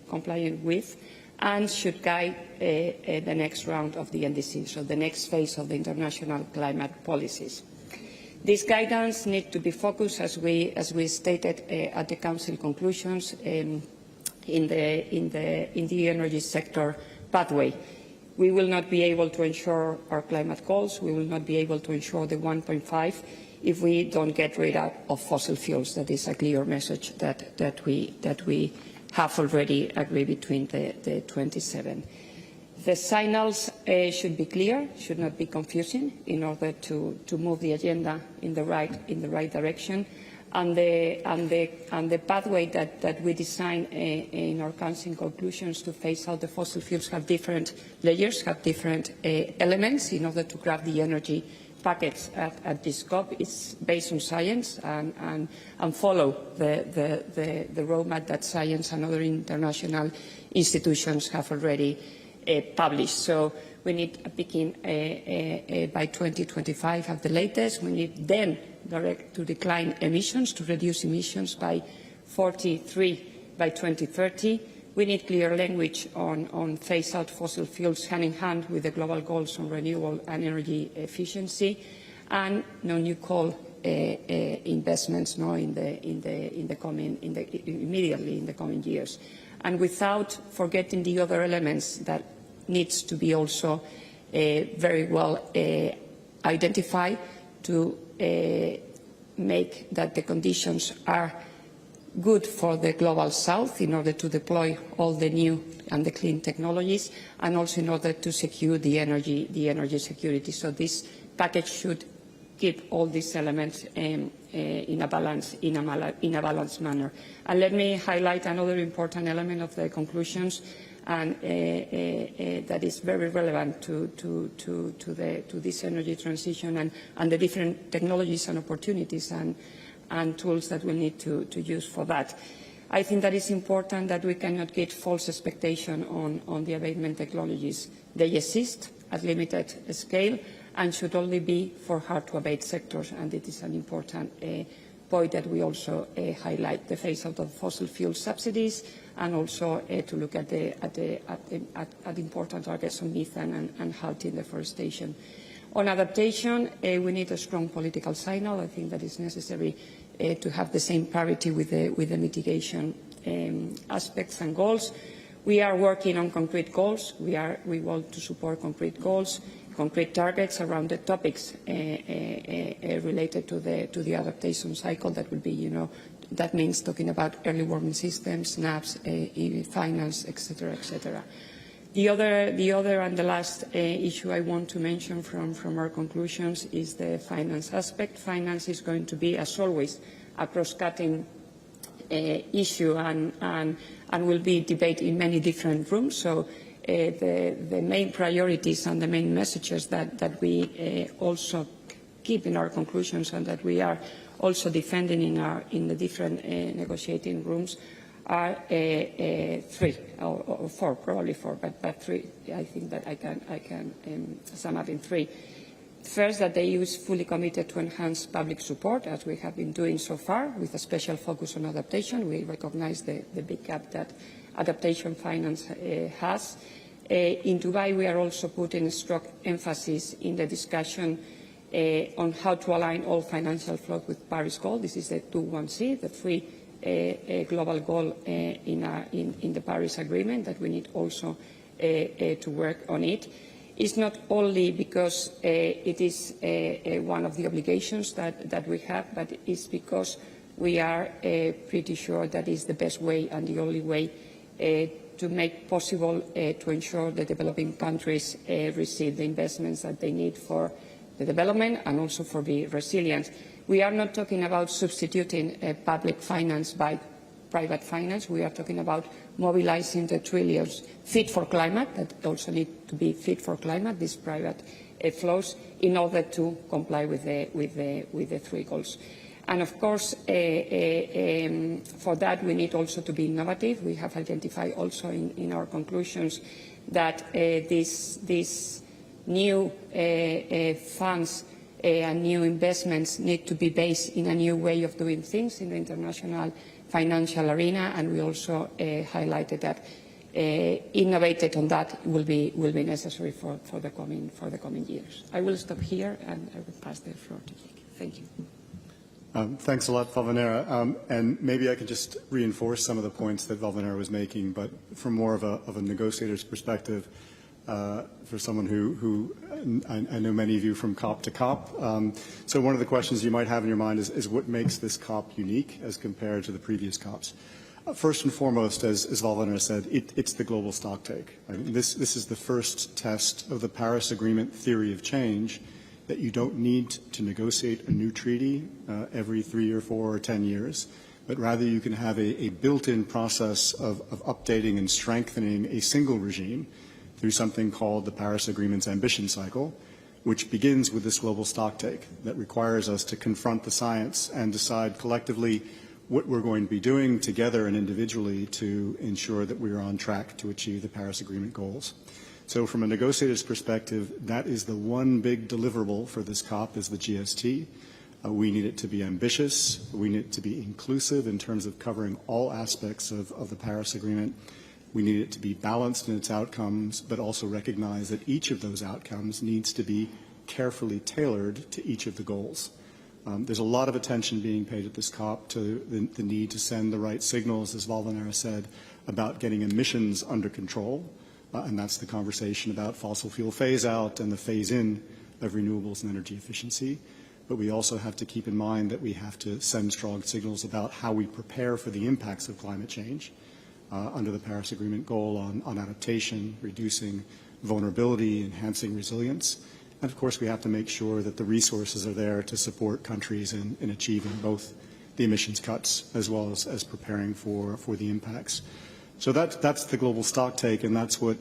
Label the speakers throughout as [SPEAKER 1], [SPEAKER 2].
[SPEAKER 1] compliant with, and should guide the next round of the NDC, so the next phase of the international climate policies. This guidance needs to be focused, as we stated at the Council conclusions, in the energy sector pathway. We will not be able to ensure our climate goals. We will not be able to ensure the 1.5 if we don't get rid of fossil fuels. That is a clear message that we have already agreed between the 27. The signals should be clear, should not be confusing, in order to move the agenda in the right direction. And the pathway that we design in our Council conclusions to phase out the fossil fuels have different layers, have different elements in order to grab the energy package at this COP. It's based on science and follow the roadmap that science and other international institutions have already published. So we need a peaking by 2025 at the latest. We need then to decline emissions, to reduce emissions by 43 by 2030. We need clear language on phase out fossil fuels hand in hand with the global goals on renewable and energy efficiency, and no new coal investments immediately in the coming years. And without forgetting the other elements that needs to be also very well identified to make that the conditions are good for the global south in order to deploy all the new and the clean technologies, and also in order to secure the energy security. So this package should keep all these elements in a balanced manner. And let me highlight another important element of the conclusions, and that is very relevant to this energy transition and the different technologies and opportunities and tools that we need to use for that. I think that it's important that we cannot get false expectation on the abatement technologies. They exist at limited scale and should only be for hard-to-abate sectors, and it is an important point that we also highlight, the phase-out of fossil fuel subsidies, and also to look at important targets on methane and halting deforestation. On adaptation, we need a strong political signal. I think that is necessary to have the same parity with the mitigation aspects and goals. We are working on concrete goals. We want to support concrete goals, concrete targets around the topics related to the adaptation cycle. That will be, that means talking about early warning systems, NAPs, EV finance, etc., etc. The other and the last issue I want to mention from our conclusions is the finance aspect. Finance is going to be, as always, a cross-cutting issue and will be debated in many different rooms. So the main priorities and the main messages that we also keep in our conclusions and that we are also defending in the different negotiating rooms are three or four, probably four, but three. I think that I can sum up in three. First, that the EU is fully committed to enhance public support, as we have been doing so far, with a special focus on adaptation. We recognise the big gap that adaptation finance has. In Dubai, we are also putting a strong emphasis in the discussion on how to align all financial flows with Paris goal. This is the 2.1c, the free global goal in the Paris Agreement, that we need also to work on it. It's not only because it is one of the obligations that we have, but it's because we are pretty sure that is the best way and the only way to make possible to ensure the developing countries receive the investments that they need for the development and also for the resilience. We are not talking about substituting public finance by private finance. We are talking about mobilizing the trillions fit for climate, that also need to be fit for climate, these private flows, in order to comply with the three goals. And of course, for that we need also to be innovative. We have identified also in our conclusions that these new funds and new investments need to be based in a new way of doing things in the international financial arena, and we also highlighted that innovated on that will be necessary for the coming years. I will stop here and I will pass the floor to Jake. Thank you.
[SPEAKER 2] Thanks a lot, Valvanera. And maybe I can just reinforce some of the points that Valvanera was making, but from more of a negotiator's perspective, for someone who I know many of you from COP to COP. So one of the questions you might have in your mind is what makes this COP unique as compared to the previous COPs? First and foremost, as Valvanera said, it's the global stocktake. I mean, this is the first test of the Paris Agreement theory of change, that you don't need to negotiate a new treaty every 3 or 4 or 10 years, but rather you can have a built-in process of updating and strengthening a single regime through something called the Paris Agreement's ambition cycle, which begins with this global stocktake that requires us to confront the science and decide collectively what we're going to be doing together and individually to ensure that we're on track to achieve the Paris Agreement goals. So from a negotiator's perspective, that is the one big deliverable for this COP is the GST. We need it to be ambitious. We need it to be inclusive in terms of covering all aspects of the Paris Agreement. We need it to be balanced in its outcomes, but also recognize that each of those outcomes needs to be carefully tailored to each of the goals. There's a lot of attention being paid at this COP to the need to send the right signals, as Valvanera said, about getting emissions under control. And that's the conversation about fossil fuel phase-out and the phase-in of renewables and energy efficiency. But we also have to keep in mind that we have to send strong signals about how we prepare for the impacts of climate change under the Paris Agreement goal on adaptation, reducing vulnerability, enhancing resilience. And, of course, we have to make sure that the resources are there to support countries in achieving both the emissions cuts as well as preparing for the impacts. So that's the global stocktake, and that's what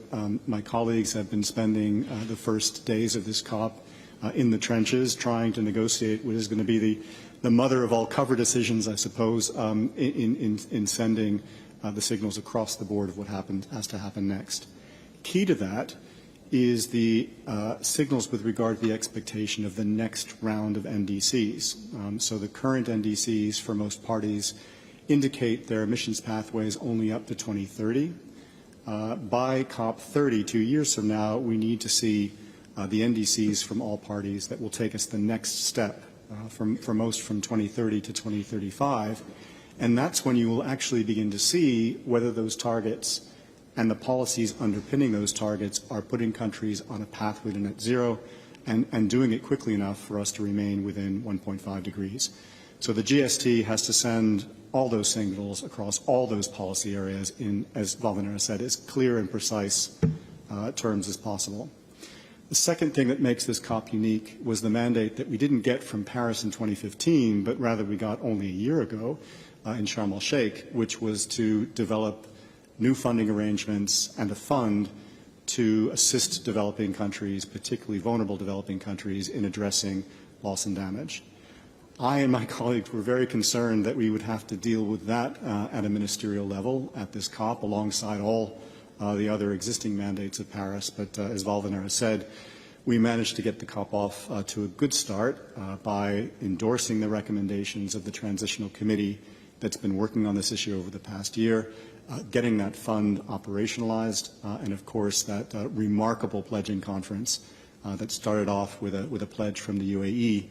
[SPEAKER 2] my colleagues have been spending the first days of this COP in the trenches, trying to negotiate what is going to be the mother of all cover decisions, I suppose, in sending the signals across the board of what has to happen next. Key to that is the signals with regard to the expectation of the next round of NDCs. So the current NDCs for most parties indicate their emissions pathways only up to 2030. By COP30, 2 years from now, we need to see the NDCs from all parties that will take us the next step, for most from 2030 to 2035. And that's when you will actually begin to see whether those targets and the policies underpinning those targets are putting countries on a pathway to net zero and doing it quickly enough for us to remain within 1.5 degrees. So the GST has to send all those signals across all those policy areas in, as Valvanera said, as clear and precise terms as possible. The second thing that makes this COP unique was the mandate that we didn't get from Paris in 2015, but rather we got only a year ago in Sharm el-Sheikh, which was to develop new funding arrangements and a fund to assist developing countries, particularly vulnerable developing countries, in addressing loss and damage. I and my colleagues were very concerned that we would have to deal with that at a ministerial level at this COP alongside all the other existing mandates of Paris. But as Valvanera said, we managed to get the COP off to a good start by endorsing the recommendations of the Transitional Committee that's been working on this issue over the past year, getting that fund operationalized, and of course that remarkable pledging conference that started off with a pledge from the UAE,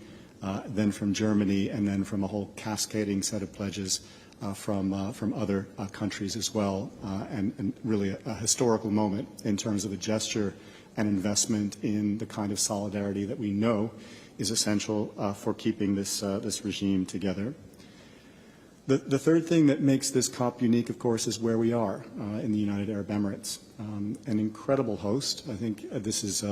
[SPEAKER 2] then from Germany, and then from a whole cascading set of pledges from other countries as well, and really a historical moment in terms of a gesture and investment in the kind of solidarity that we know is essential for keeping this regime together. The third thing that makes this COP unique, of course, is where we are in the United Arab Emirates. An incredible host. I think this is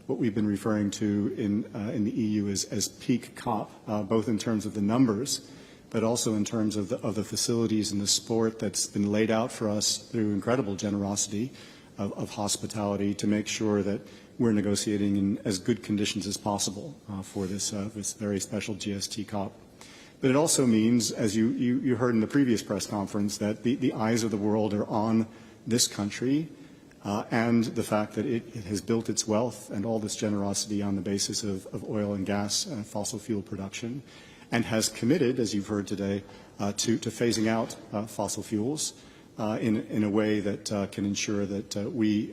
[SPEAKER 2] what we've been referring to in the EU as peak COP, both in terms of the numbers, but also in terms of the facilities and the support that's been laid out for us through incredible generosity of hospitality to make sure that we're negotiating in as good conditions as possible for this very special GST COP. But it also means, as you heard in the previous press conference, that the eyes of the world are on this country and the fact that it has built its wealth and all this generosity on the basis of oil and gas and fossil fuel production, and has committed, as you've heard today, to phasing out fossil fuels in a way that can ensure that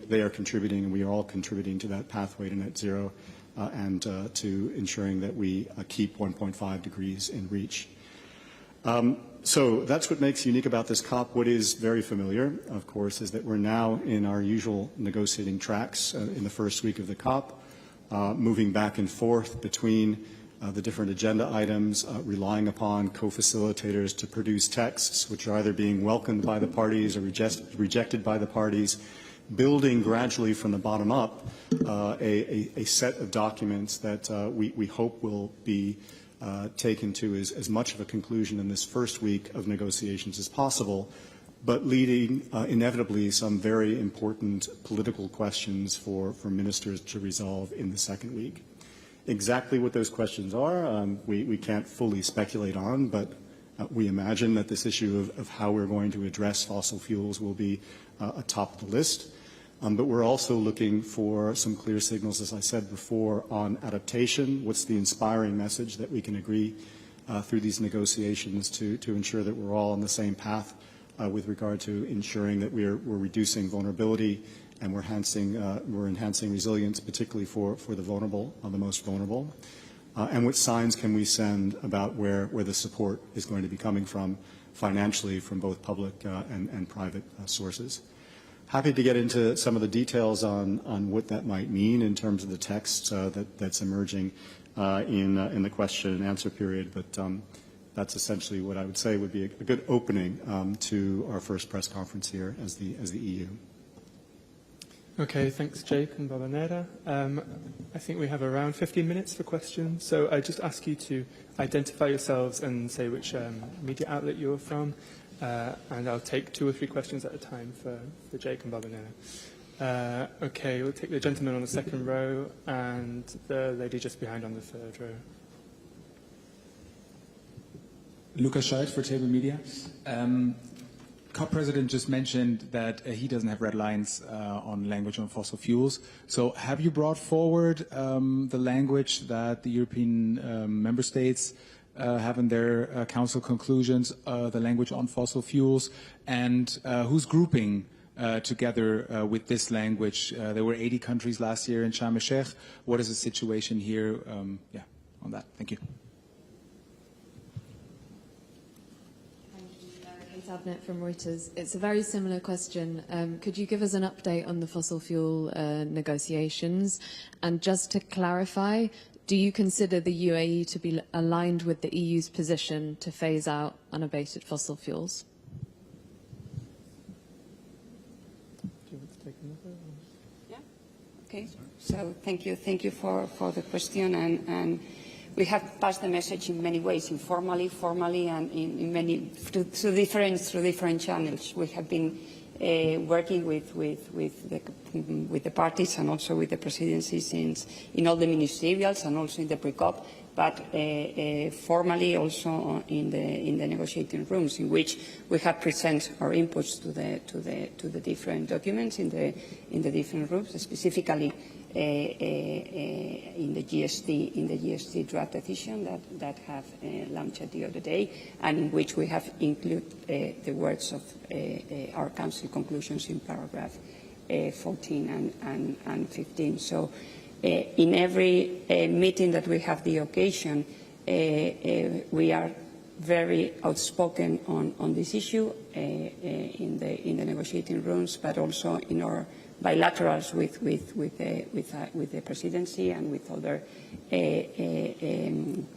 [SPEAKER 2] they are contributing and we are all contributing to that pathway to net zero and to ensuring that we keep 1.5 degrees in reach. So that's what makes unique about this COP. What is very familiar, of course, is that we're now in our usual negotiating tracks in the first week of the COP, moving back and forth between the different agenda items, relying upon co-facilitators to produce texts which are either being welcomed by the parties or rejected by the parties, building gradually from the bottom up a set of documents that we hope will be taken to as much of a conclusion in this first week of negotiations as possible, but leading inevitably some very important political questions for ministers to resolve in the second week. Exactly what those questions are, we can't fully speculate on, but we imagine that this issue of how we're going to address fossil fuels will be atop the list. But we're also looking for some clear signals, as I said before, on adaptation. What's the inspiring message that we can agree through these negotiations to ensure that we're all on the same path with regard to ensuring that we're reducing vulnerability and we're enhancing resilience, particularly for the vulnerable, the most vulnerable. And what signs can we send about where the support is going to be coming from financially from both public and private sources. Happy to get into some of the details on what that might mean in terms of the text that's emerging in the question and answer period, but that's essentially what I would say would be a good opening to our first press conference here as the EU.
[SPEAKER 3] Okay, thanks Jake and Valvanera. I think we have around 15 minutes for questions, so I just ask you to identify yourselves and say which media outlet you're from. And I'll take 2 or 3 questions at a time for Jake and Valvanera. Okay, we'll take the gentleman on the second row and the lady just behind on the third row.
[SPEAKER 4] Lucas Scheidt for Table Media. COP President just mentioned that he doesn't have red lines on language on fossil fuels. So have you brought forward the language that the European member states have in their council conclusions, the language on fossil fuels, and who's grouping together with this language? There were 80 countries last year in Sharm el-Sheikh. What is the situation here? On that. Thank you.
[SPEAKER 5] From Reuters. It's a very similar question. Could you give us an update on the fossil fuel negotiations? And just to clarify, do you consider the UAE to be aligned with the EU's position to phase out unabated fossil fuels?
[SPEAKER 3] Do you want to take another?
[SPEAKER 1] Yeah. Okay. So thank you for the question, and we have passed the message in many ways, informally, formally, and in many through different channels. We have been working with the parties and also with the presidency in all the ministerials and also in the pre-COP, but formally also in the negotiating rooms, in which we have presented our inputs to the different documents in the different rooms, specifically in the GST draft decision that have launched the other day, and in which we have included the words of our Council conclusions in paragraph 14 and 15. So in every meeting that we have the occasion, we are very outspoken on this issue in the negotiating rooms, but also in our bilaterals with the presidency and with other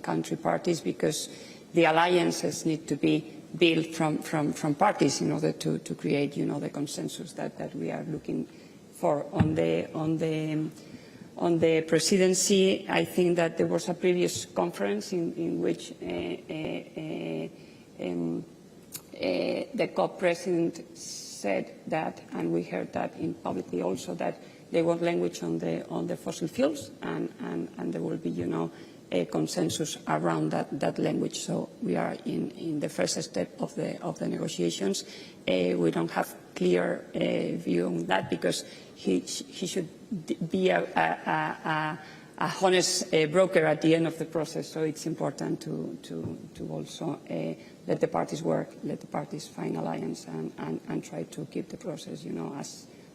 [SPEAKER 1] country parties, because the alliances need to be built from parties in order to create, the consensus that we are looking for. On the presidency, I think that there was a previous conference in which the COP president said that, and we heard that in publicly also, that they want language on the fossil fuels, and there will be, a consensus around that language. So we are in the first step of the negotiations. We don't have clear view on that, because he should be a honest broker at the end of the process. So it's important to also let the parties work, let the parties find alliance, and try to keep the process,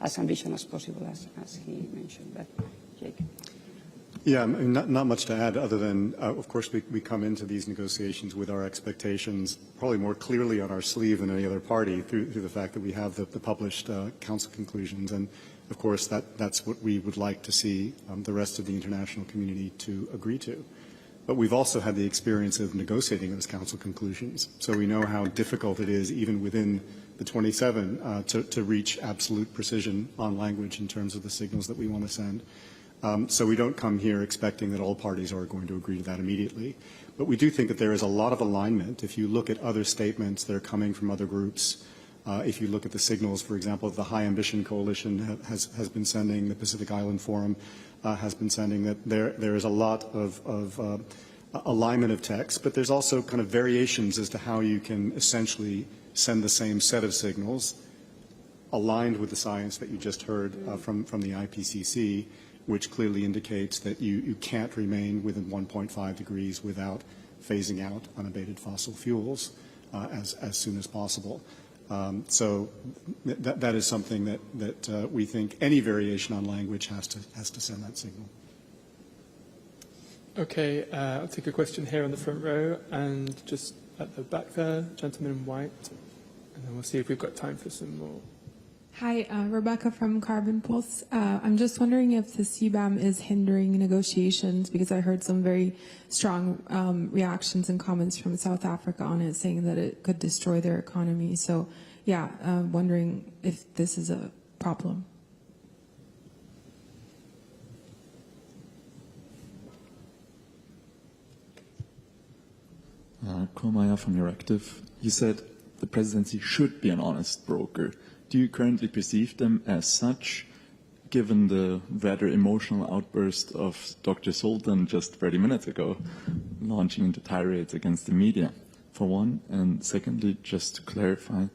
[SPEAKER 1] as ambitious as possible, as he mentioned. But Jake.
[SPEAKER 2] Yeah, I mean, not much to add other than, of course, we come into these negotiations with our expectations probably more clearly on our sleeve than any other party through the fact that we have the published Council conclusions. And, of course, that's what we would like to see the rest of the international community to agree to. But we've also had the experience of negotiating those Council conclusions. So we know how difficult it is, even within the 27, to reach absolute precision on language in terms of the signals that we want to send. So we don't come here expecting that all parties are going to agree to that immediately. But we do think that there is a lot of alignment. If you look at other statements that are coming from other groups, if you look at the signals, for example, the High Ambition Coalition has been sending, the Pacific Island Forum has been sending, that there is a lot of alignment of text, but there's also kind of variations as to how you can essentially send the same set of signals aligned with the science that you just heard from the IPCC, which clearly indicates that you can't remain within 1.5 degrees without phasing out unabated fossil fuels as soon as possible. So that is something that we think any variation on language has to send that signal.
[SPEAKER 3] Okay, I'll take a question here on the front row, and just at the back there, gentleman in white, and then we'll see if we've got time for some more.
[SPEAKER 6] Hi, Rebecca from Carbon Pulse. I'm just wondering if the CBAM is hindering negotiations, because I heard some very strong reactions and comments from South Africa on it, saying that it could destroy their economy. So, yeah, wondering if this is a problem.
[SPEAKER 7] Kolmaya from Euractiv. You said the presidency should be an honest broker. Do you currently perceive them as such, given the rather emotional outburst of Dr. Sultan just 30 minutes ago, launching into tirades against the media, for one? And secondly, just to clarify,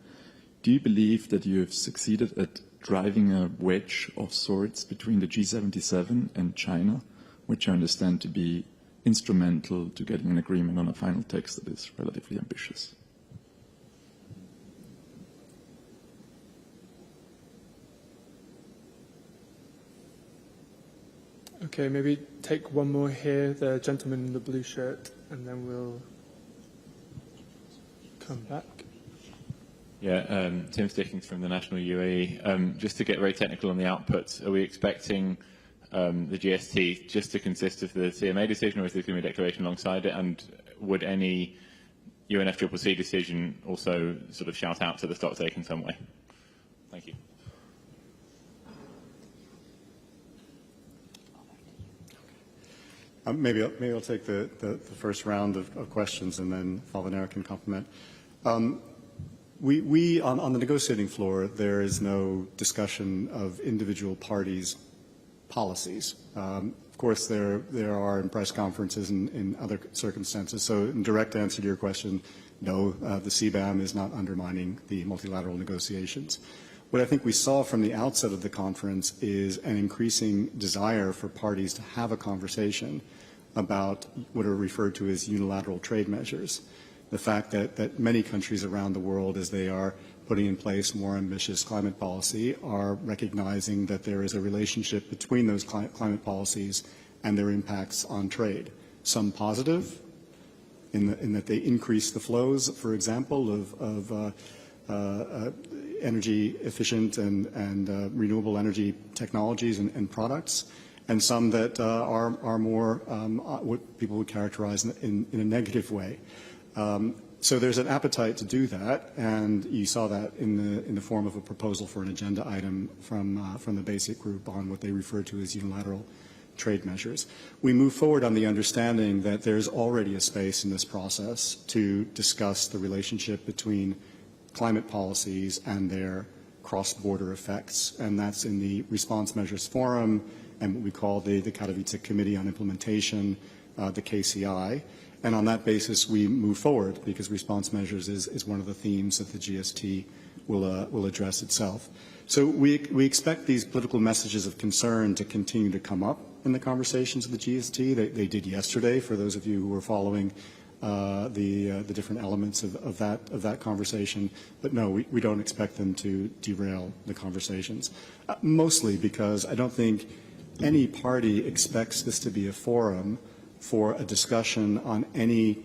[SPEAKER 7] do you believe that you have succeeded at driving a wedge of sorts between the G77 and China, which I understand to be instrumental to getting an agreement on a final text that is relatively ambitious?
[SPEAKER 3] Okay, maybe take one more here, the gentleman in the blue shirt, and then we'll come back.
[SPEAKER 8] Yeah, Tim Stickings from the National UAE. Just to get very technical on the outputs, are we expecting the GST just to consist of the CMA decision, or is there going to be a declaration alongside it? And would any UNFCCC decision also sort of shout out to the stocktake in some way? Thank you.
[SPEAKER 2] Maybe I'll take the first round of questions, and then Valvanera can complement. We on the negotiating floor, there is no discussion of individual parties' policies. Of course, there are in press conferences and in other circumstances. So, in direct answer to your question, no, the CBAM is not undermining the multilateral negotiations. What I think we saw from the outset of the conference is an increasing desire for parties to have a conversation about what are referred to as unilateral trade measures. The fact that many countries around the world, as they are putting in place more ambitious climate policy, are recognizing that there is a relationship between those climate policies and their impacts on trade. Some positive, in that they increase the flows, for example, of energy efficient and renewable energy technologies and products, and some that are more what people would characterize in a negative way. So there's an appetite to do that, and you saw that in the form of a proposal for an agenda item from the BASIC group on what they refer to as unilateral trade measures. We move forward on the understanding that there's already a space in this process to discuss the relationship between climate policies and their cross-border effects, and that's in the Response Measures Forum and what we call the Katowice Committee on Implementation, the KCI. And on that basis, we move forward because response measures is one of the themes that the GST will address itself. So we expect these political messages of concern to continue to come up in the conversations of the GST. They did yesterday, for those of you who were following the different elements of that conversation. But no, we don't expect them to derail the conversations, mostly because I don't think any party expects this to be a forum for a discussion on any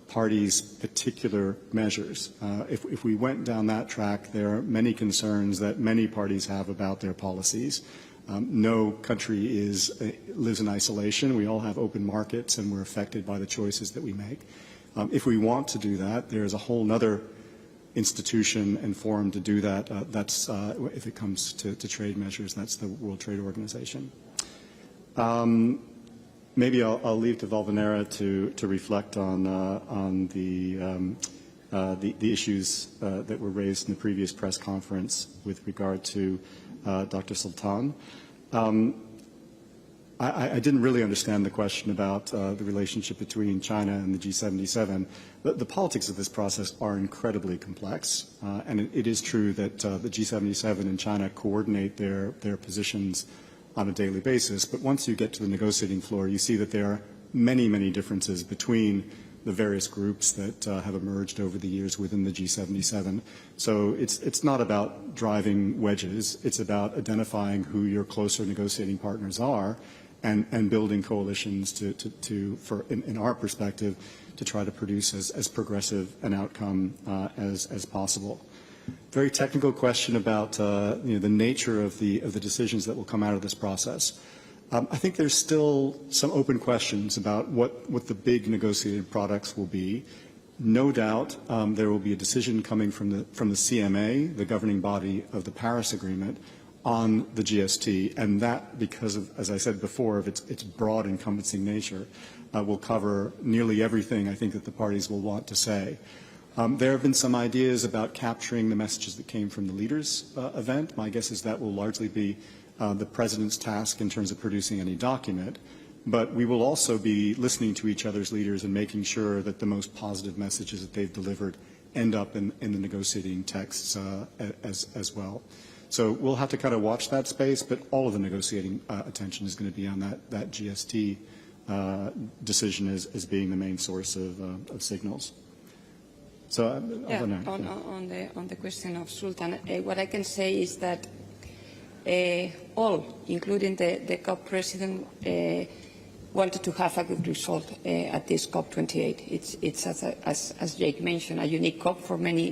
[SPEAKER 2] party's particular measures. If we went down that track, there are many concerns that many parties have about their policies. No country lives in isolation. We all have open markets, and we're affected by the choices that we make. If we want to do that, there's a whole other institution and forum to do that. That's if it comes to trade measures, that's the World Trade Organization. Maybe I'll leave to Valvanera to reflect on the issues that were raised in the previous press conference with regard to Dr. Sultan. I didn't really understand the question about the relationship between China and the G77. The politics of this process are incredibly complex, and it is true that the G77 and China coordinate their positions on a daily basis. But once you get to the negotiating floor, you see that there are many, many differences between the various groups that have emerged over the years within the G77. So it's not about driving wedges. It's about identifying who your closer negotiating partners are and building coalitions in our perspective, to try to produce as progressive an outcome as possible. Very technical question about the nature of the decisions that will come out of this process. I think there's still some open questions about what the big negotiated products will be. No doubt there will be a decision coming from the CMA, the governing body of the Paris Agreement, on the GST, and that, because of, as I said before, of its broad encompassing nature, will cover nearly everything I think that the parties will want to say. There have been some ideas about capturing the messages that came from the leaders' event. My guess is that will largely be the President's task in terms of producing any document. But we will also be listening to each other's leaders and making sure that the most positive messages that they've delivered end up in the negotiating texts as well. So we'll have to kind of watch that space, but all of the negotiating attention is going to be on that GST decision as being the main source of signals. So,
[SPEAKER 1] on the question of Sultan, what I can say is that all, including the COP president, wanted to have a good result at this COP28. It's as Jake mentioned, a unique COP for many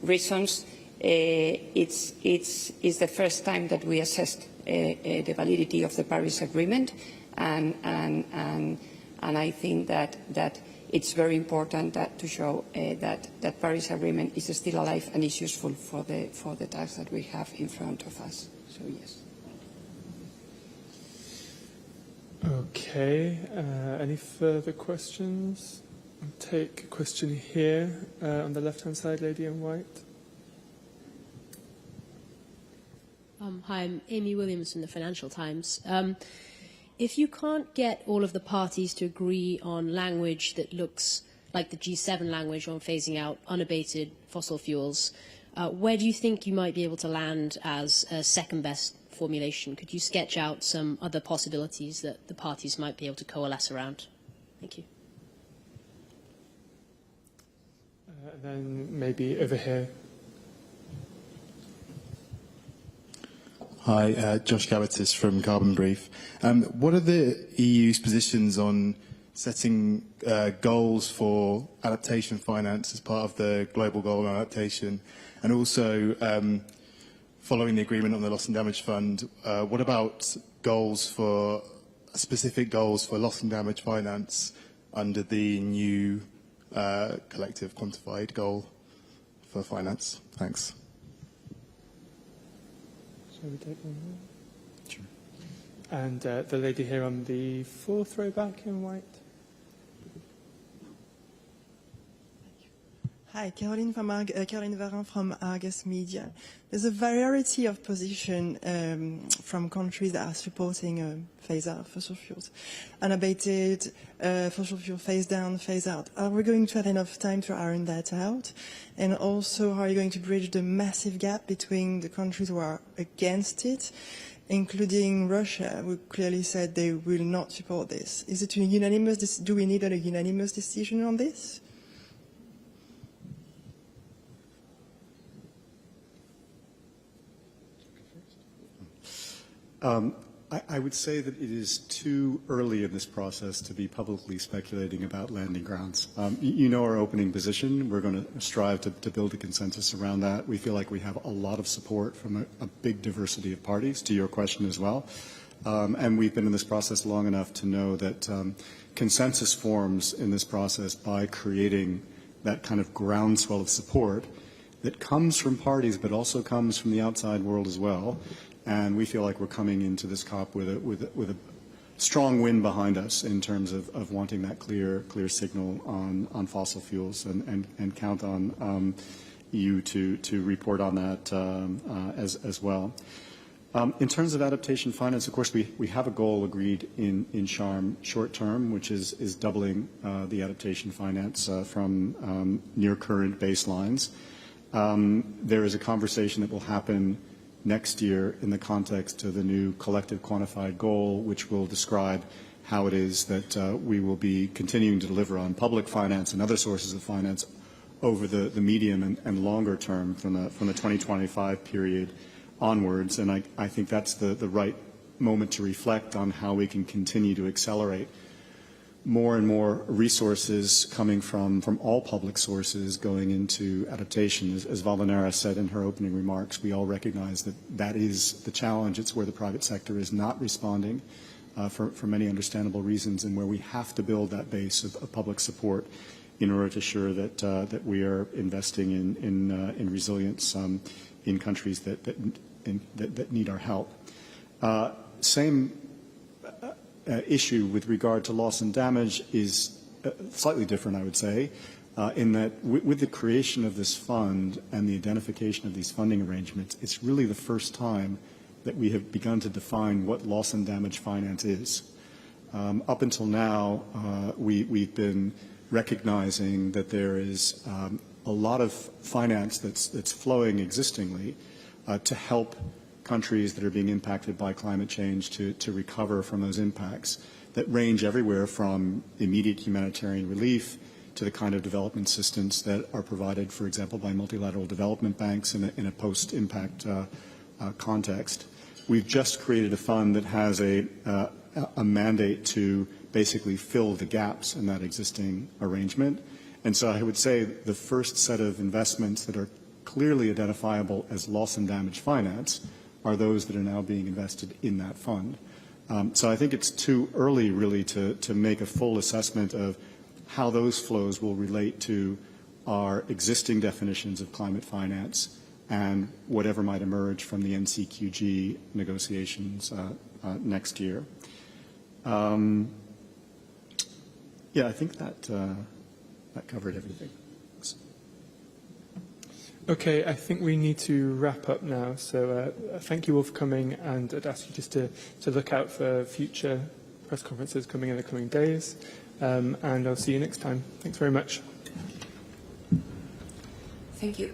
[SPEAKER 1] reasons. It's the first time that we assessed the validity of the Paris Agreement, and I think that it's very important to show that Paris Agreement is still alive and is useful for the task that we have in front of us. So yes.
[SPEAKER 3] Okay. Any further questions? I'll take a question here on the left-hand side, lady in white.
[SPEAKER 9] Hi, I'm Amy Williams from the Financial Times. If you can't get all of the parties to agree on language that looks like the G7 language on phasing out unabated fossil fuels, where do you think you might be able to land as a second-best formulation? Could you sketch out some other possibilities that the parties might be able to coalesce around? Thank you.
[SPEAKER 3] Then maybe over here.
[SPEAKER 10] Hi, Josh Gavitis from Carbon Brief. What are the EU's positions on setting goals for adaptation finance as part of the global goal on adaptation, and also following the agreement on the loss and damage fund, what about specific goals for loss and damage finance under the new collective quantified goal for finance? Thanks.
[SPEAKER 3] Shall we take one more? Sure. And the lady here on the fourth row back in white.
[SPEAKER 11] Hi, Caroline Varin from Argus Media. There's a variety of position from countries that are supporting phase out of fossil fuels. Unabated, fossil fuel phase down, phase out. Are we going to have enough time to iron that out? And also, how are you going to bridge the massive gap between the countries who are against it, including Russia, who clearly said they will not support this? Is it a unanimous? Do we need a unanimous decision on this?
[SPEAKER 2] I would say that it is too early in this process to be publicly speculating about landing grounds. You know our opening position. We're going to strive to build a consensus around that. We feel like we have a lot of support from a big diversity of parties, to your question as well. And we've been in this process long enough to know that consensus forms in this process by creating that kind of groundswell of support that comes from parties but also comes from the outside world as well. And we feel like we're coming into this COP with a strong wind behind us in terms of wanting that clear signal on fossil fuels and count on you to report on that as well. In terms of adaptation finance, of course, we have a goal agreed in Sharm short term, which is doubling the adaptation finance from near current baselines. There is a conversation that will happen next year in the context of the new collective quantified goal, which will describe how it is that we will be continuing to deliver on public finance and other sources of finance over the medium and longer term from the 2025 period onwards. And I think that's the right moment to reflect on how we can continue to accelerate more and more resources coming from all public sources going into adaptation. As Valdenera said in her opening remarks, we all recognize that is the challenge. It's where the private sector is not responding for many understandable reasons, and where we have to build that base of public support in order to ensure that we are investing in resilience in countries that need our help. Same issue with regard to loss and damage is slightly different, I would say, in that with the creation of this fund and the identification of these funding arrangements, it's really the first time that we have begun to define what loss and damage finance is. Up until now, we've been recognizing that there is a lot of finance that's flowing existingly to help countries that are being impacted by climate change to recover from those impacts that range everywhere from immediate humanitarian relief to the kind of development assistance that are provided, for example, by multilateral development banks in a post-impact context. We've just created a fund that has a mandate to basically fill the gaps in that existing arrangement. And so I would say the first set of investments that are clearly identifiable as loss and damage finance are those that are now being invested in that fund. So I think it's too early, really, to make a full assessment of how those flows will relate to our existing definitions of climate finance and whatever might emerge from the NCQG negotiations next year. Yeah, I think that covered everything.
[SPEAKER 3] Okay, I think we need to wrap up now. So thank you all for coming, and I'd ask you just to look out for future press conferences coming in the coming days. And I'll see you next time. Thanks very much.
[SPEAKER 1] Thank you.